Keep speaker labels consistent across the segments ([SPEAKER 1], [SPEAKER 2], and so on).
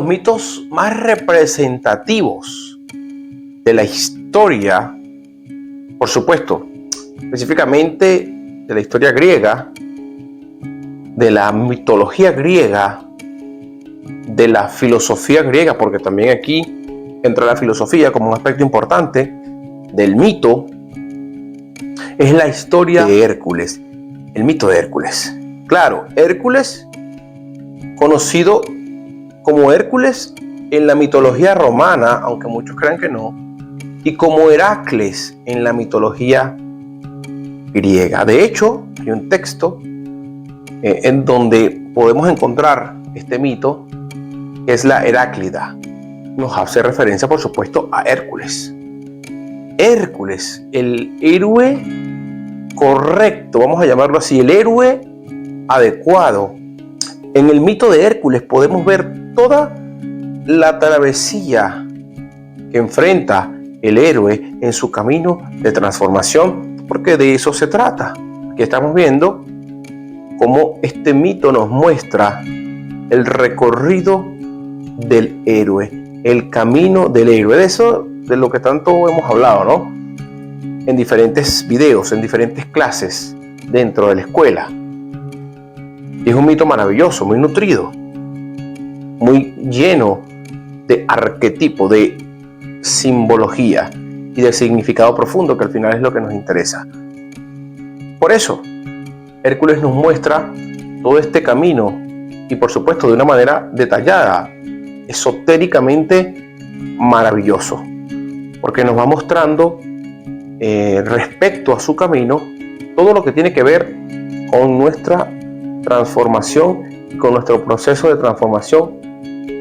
[SPEAKER 1] los mitos más representativos de la historia, por supuesto, específicamente de la historia griega, de la mitología griega, de la filosofía griega, porque también aquí entra la filosofía como un aspecto importante del mito, es la historia de Hércules, el mito de Hércules. Claro, Hércules, conocido como Hércules en la mitología romana, aunque muchos crean que no, y como Heracles en la mitología griega. De hecho, hay un texto en donde podemos encontrar este mito, que es la Heráclida. Nos hace referencia, por supuesto, a Hércules. Hércules, el héroe correcto, vamos a llamarlo así, el héroe adecuado. En el mito de Hércules podemos ver toda la travesía que enfrenta el héroe en su camino de transformación, porque de eso se trata. Aquí estamos viendo cómo este mito nos muestra el recorrido del héroe, el camino del héroe, de lo que tanto hemos hablado, ¿no? En diferentes videos, en diferentes clases dentro de la escuela. Y es un mito maravilloso, muy nutrido, muy lleno de arquetipo, de simbología y de significado profundo, que al final es lo que nos interesa. Por eso, Hércules nos muestra todo este camino y, por supuesto, de una manera detallada, esotéricamente maravilloso, porque nos va mostrando respecto a su camino todo lo que tiene que ver con nuestra transformación y con nuestro proceso de transformación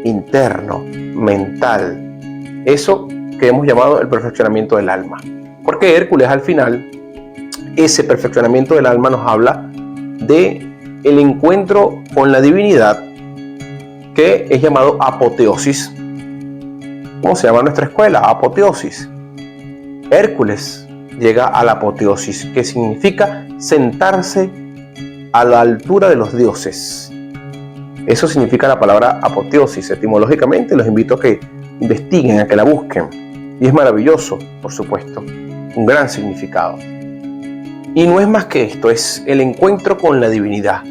[SPEAKER 1] interno, mental, eso que hemos llamado el perfeccionamiento del alma. Porque Hércules, al final, ese perfeccionamiento del alma nos habla de el encuentro con la divinidad, que es llamado apoteosis. ¿Cómo se llama nuestra escuela? Apoteosis. Hércules llega a la apoteosis, que significa sentarse a la altura de los dioses. Eso significa la palabra apoteosis. Etimológicamente los invito a que investiguen, a que la busquen. Y es maravilloso, por supuesto, un gran significado. Y no es más que esto, es el encuentro con la divinidad.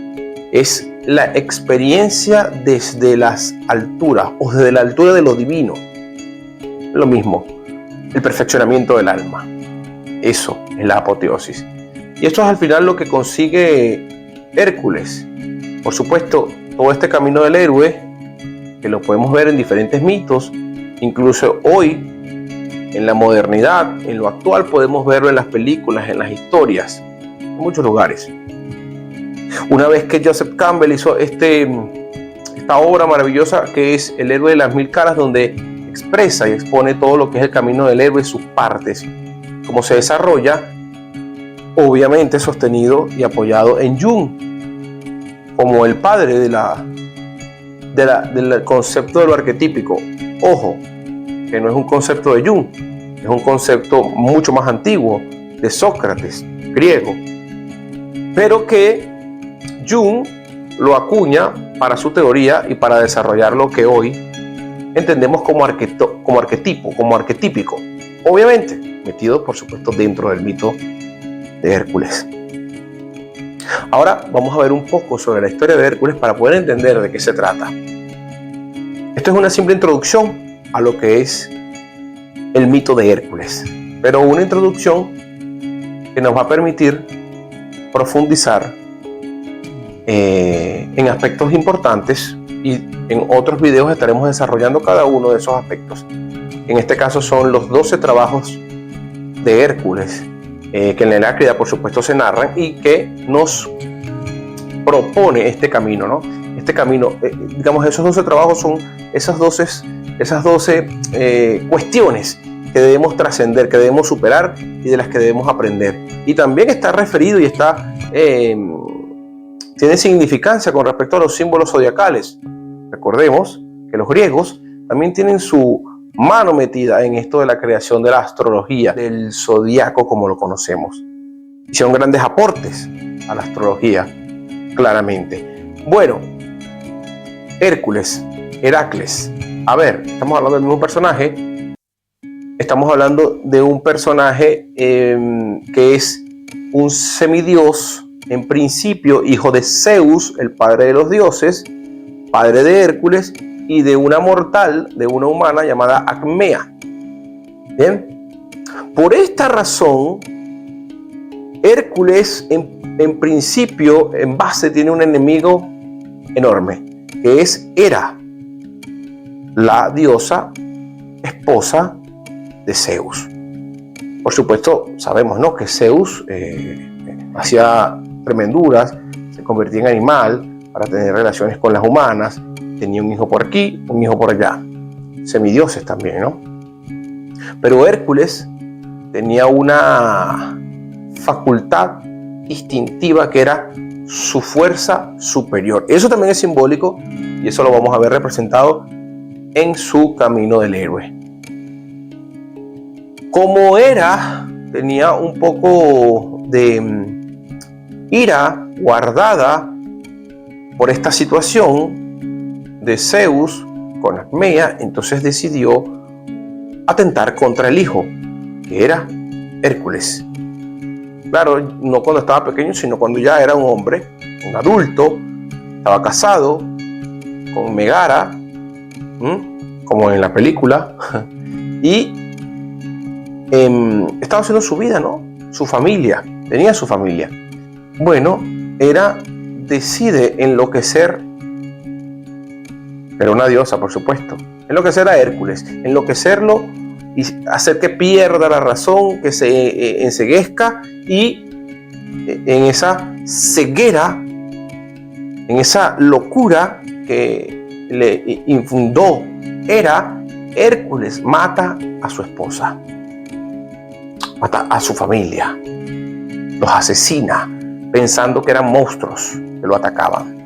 [SPEAKER 1] Es la experiencia desde las alturas o desde la altura de lo divino. Lo mismo, el perfeccionamiento del alma. Eso es la apoteosis. Y esto es al final lo que consigue Hércules. Por supuesto, todo este camino del héroe, que lo podemos ver en diferentes mitos, incluso hoy, en la modernidad, en lo actual, podemos verlo en las películas, en las historias, en muchos lugares. Una vez que Joseph Campbell hizo esta obra maravillosa que es El héroe de las mil caras, donde expresa y expone todo lo que es el camino del héroe, sus partes, cómo se desarrolla, obviamente sostenido y apoyado en Jung, como el padre del concepto de lo arquetípico. Ojo, que no es un concepto de Jung, es un concepto mucho más antiguo, de Sócrates, griego, pero que Jung lo acuña para su teoría y para desarrollar lo que hoy entendemos como arquetipo, como arquetípico, obviamente metido, por supuesto, dentro del mito de Hércules. Ahora vamos a ver un poco sobre la historia de Hércules para poder entender de qué se trata. Esto es una simple introducción a lo que es el mito de Hércules, pero una introducción que nos va a permitir profundizar en aspectos importantes, y en otros videos estaremos desarrollando cada uno de esos aspectos. En este caso son los 12 trabajos de Hércules, que en la Heráclida, por supuesto, se narran y que nos propone este camino, ¿no? Este camino, digamos, esos 12 trabajos son esas 12 cuestiones que debemos trascender, que debemos superar y de las que debemos aprender. Y también está referido y tiene significancia con respecto a los símbolos zodiacales. Recordemos que los griegos también tienen su mano metida en esto de la creación de la astrología, del zodiaco como lo conocemos. Hicieron grandes aportes a la astrología, claramente. Bueno, Hércules, Heracles, a ver, estamos hablando del mismo personaje. Estamos hablando de un personaje que es un semidios, en principio hijo de Zeus, el padre de los dioses, padre de Hércules y de una mortal, de una humana llamada Acmea. Bien, por esta razón, Hércules en principio, en base, tiene un enemigo enorme, que es Hera, la diosa esposa de Zeus. Por supuesto, sabemos, ¿no?, que Zeus hacía tremenduras, se convertía en animal para tener relaciones con las humanas, tenía un hijo por aquí, un hijo por allá, semidioses también, ¿no? Pero Hércules tenía una facultad instintiva que era su fuerza superior. Eso también es simbólico y eso lo vamos a ver representado en su camino del héroe. Como Hera tenía un poco de ira guardada por esta situación de Zeus con Acmea, entonces decidió atentar contra el hijo, que era Hércules. Claro, no cuando estaba pequeño, sino cuando ya era un hombre, un adulto, estaba casado con Megara, como en la película, y estaba haciendo su vida, ¿no? Su familia, tenía su familia. Bueno, Hera decide enloquecer, era una diosa, por supuesto, enloquecer a Hércules, enloquecerlo y hacer que pierda la razón, que se enceguezca, y en esa ceguera, en esa locura que le infundó Hera, Hércules mata a su esposa, mata a su familia, los asesina pensando que eran monstruos que lo atacaban.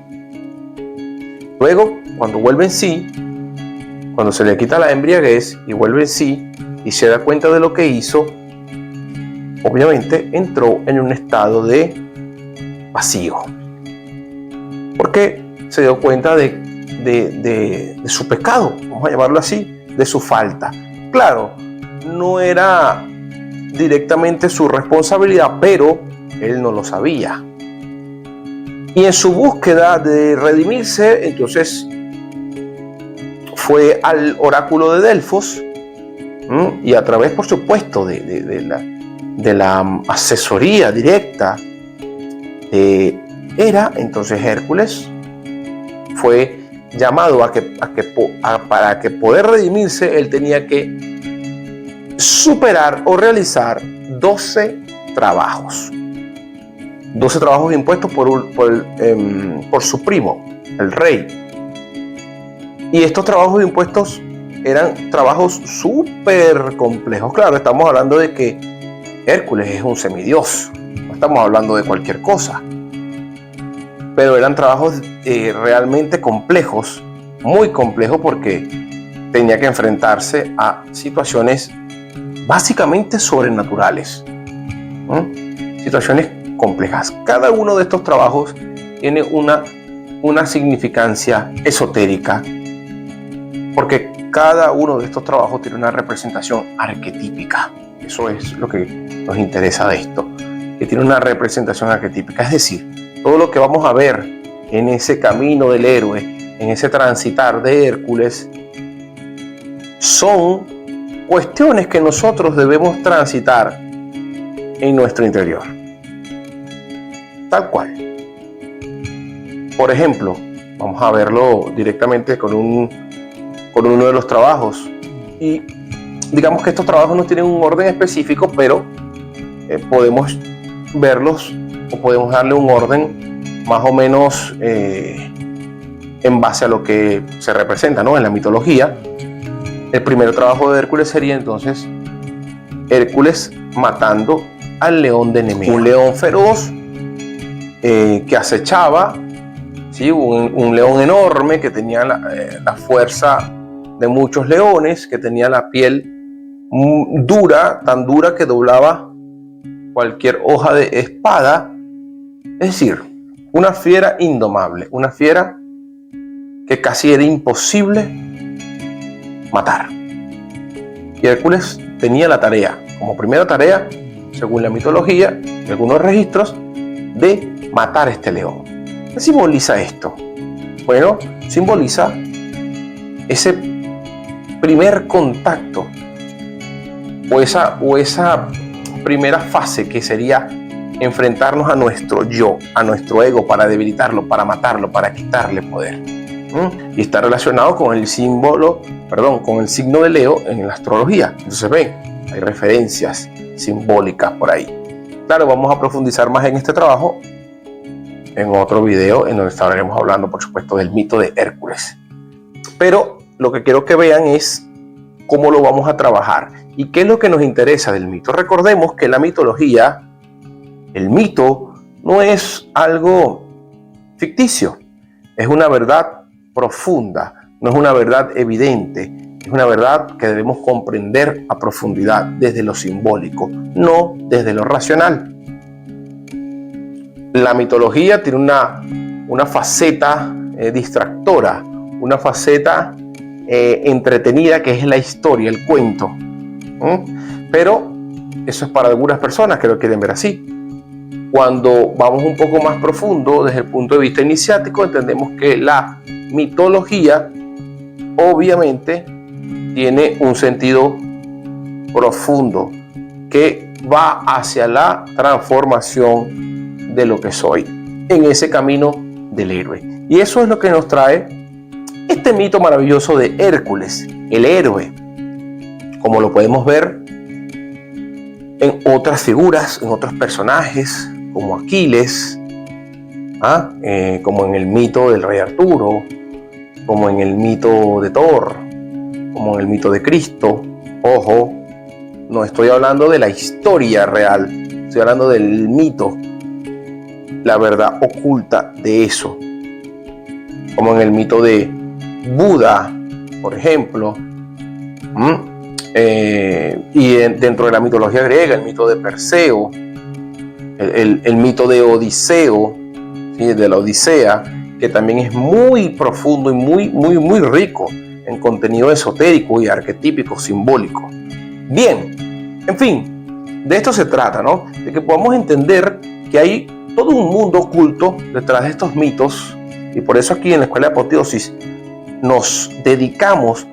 [SPEAKER 1] Luego, cuando vuelve en sí, cuando se le quita la embriaguez y vuelve en sí y se da cuenta de lo que hizo, obviamente entró en un estado de vacío, porque se dio cuenta de su pecado, vamos a llamarlo así, de su falta. Claro, no era directamente su responsabilidad, pero él no lo sabía. Y en su búsqueda de redimirse, entonces fue al oráculo de Delfos, y a través, por supuesto, de la asesoría directa de Hera, entonces Hércules fue llamado para que poder redimirse, él tenía que superar o realizar 12 trabajos. 12 trabajos impuestos por su primo, el rey. Y estos trabajos impuestos eran trabajos súper complejos. Claro, estamos hablando de que Hércules es un semidios, no estamos hablando de cualquier cosa. Pero eran trabajos realmente complejos, muy complejos, porque tenía que enfrentarse a situaciones básicamente sobrenaturales, situaciones complejas. Cada uno de estos trabajos tiene una significancia esotérica, porque cada uno de estos trabajos tiene una representación arquetípica. Eso es lo que nos interesa de esto, que tiene una representación arquetípica. Es decir, todo lo que vamos a ver en ese camino del héroe, en ese transitar de Hércules, son cuestiones que nosotros debemos transitar en nuestro interior. Tal cual. Por ejemplo, vamos a verlo directamente con uno de los trabajos. Y digamos que estos trabajos no tienen un orden específico, pero podemos verlos o podemos darle un orden más o menos en base a lo que se representa, ¿no?, en la mitología. El primer trabajo de Hércules sería entonces Hércules matando al león de Nemea, un león feroz que acechaba, ¿sí? Un león enorme que tenía la fuerza de muchos leones, que tenía la piel dura, tan dura que doblaba cualquier hoja de espada. Es decir, una fiera indomable, una fiera que casi era imposible matar. Y Hércules tenía la tarea, como primera tarea, según la mitología y algunos registros, de matar a este león. ¿Qué simboliza esto? Bueno, simboliza ese primer contacto o esa primera fase que sería enfrentarnos a nuestro yo, a nuestro ego, para debilitarlo, para matarlo, para quitarle poder. Y está relacionado con el signo de Leo en la astrología. Entonces ven, hay referencias simbólicas por ahí. Claro, vamos a profundizar más en este trabajo en otro video en donde estaremos hablando, por supuesto, del mito de Hércules. Pero lo que quiero que vean es cómo lo vamos a trabajar y qué es lo que nos interesa del mito. Recordemos que la mitología, el mito, no es algo ficticio, es una verdad profunda, no es una verdad evidente, es una verdad que debemos comprender a profundidad desde lo simbólico, no desde lo racional. La mitología tiene una faceta distractora, una faceta entretenida, que es la historia, el cuento. Pero eso es para algunas personas que lo quieren ver así. Cuando vamos un poco más profundo desde el punto de vista iniciático, entendemos que la mitología obviamente tiene un sentido profundo que va hacia la transformación de lo que soy, en ese camino del héroe. Y eso es lo que nos trae este mito maravilloso de Hércules, el héroe, como lo podemos ver en otras figuras, en otros personajes, como Aquiles, como en el mito del rey Arturo, como en el mito de Thor, como en el mito de Cristo. Ojo, no estoy hablando de la historia real, estoy hablando del mito, la verdad oculta de eso, como en el mito de Buda, por ejemplo, y dentro de la mitología griega, el mito de Perseo, el mito de Odiseo, ¿sí? De la Odisea, que también es muy profundo y muy rico en contenido esotérico y arquetípico, simbólico. Bien, en fin, de esto se trata, ¿no? De que podamos entender que hay todo un mundo oculto detrás de estos mitos, y por eso aquí en la Escuela de Apoteosis nos dedicamos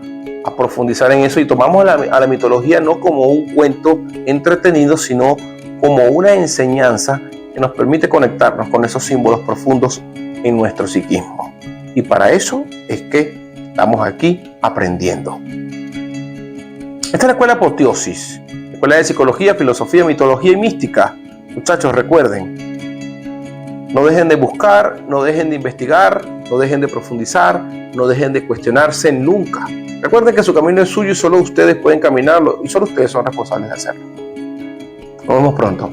[SPEAKER 1] a profundizar en eso y tomamos a la mitología no como un cuento entretenido, sino como una enseñanza que nos permite conectarnos con esos símbolos profundos en nuestro psiquismo. Y para eso es que estamos aquí aprendiendo. Esta es la Escuela de Apoteosis, Escuela de Psicología, Filosofía, Mitología y Mística. Muchachos, recuerden, no dejen de buscar, no dejen de investigar, no dejen de profundizar, no dejen de cuestionarse nunca. Recuerden que su camino es suyo y solo ustedes pueden caminarlo y solo ustedes son responsables de hacerlo. Nos vemos pronto.